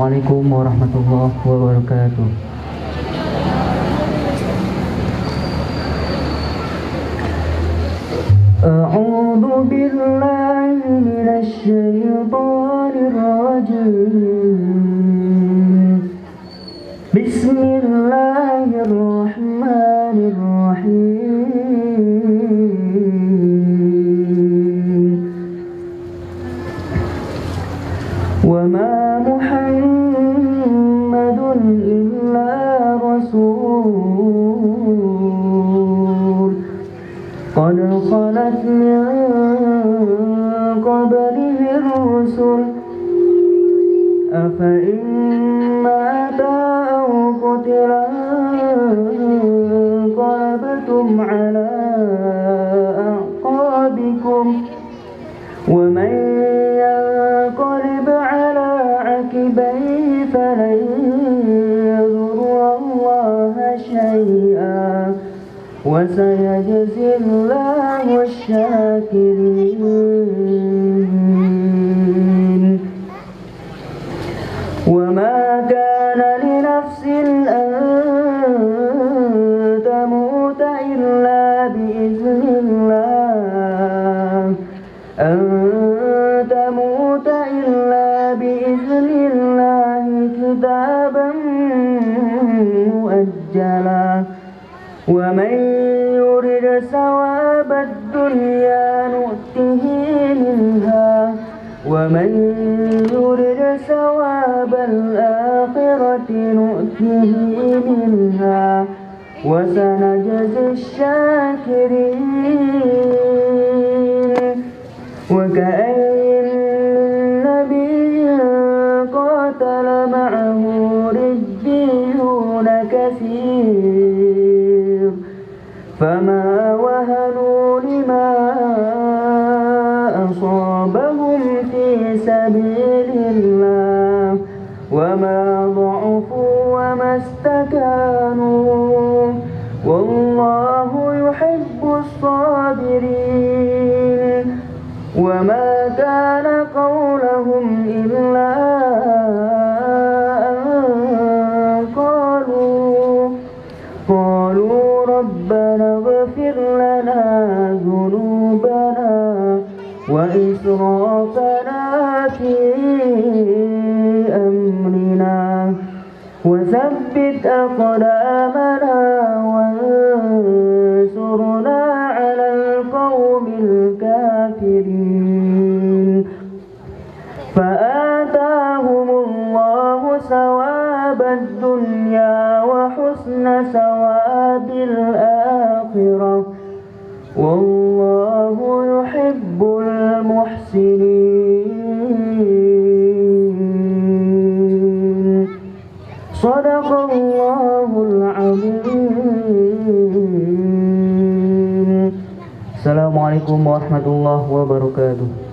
Assalamualaikum warahmatullahi wabarakatuh. A'udzu billahi minasy syaithanir rajim. Bismillahirrahmanirrahim. Wa ma Muhammadun illa rasul qad khalat min qablihi ar-rusul afa in mata aw qutila qalabtum ala aqabikum wa man yanqalib ala aqibayhi falan yadurra Allaha shay'an wa sayajzi Allahu asy-syakirin. وما كان لنفس أن تموت إلا بإذن الله كتابا مؤجلا ومن يرد ثواب الدنيا نؤته منها ومن يرد ثواب الآخرة نؤته منها وسنجزي الشاكرين. وكأين من نبي قاتل معه ربيون كثير فما وهنوا لما أصابهم في سبيل الله وما ضعفوا وما استكانوا والله يحب الصابرين. وما كان قولهم إلا أن قالوا ربنا اغفر لنا ذنوبنا وإسرافنا في أمرنا وثبت أقدامنا وانصرنا على القوم الكافرين. فآتاهم الله ثواب الدنيا وحسن ثواب الآخرة والله يحب المحسنين. صدق الله العظيم. Assalamualaikum warahmatullahi wabarakatuh.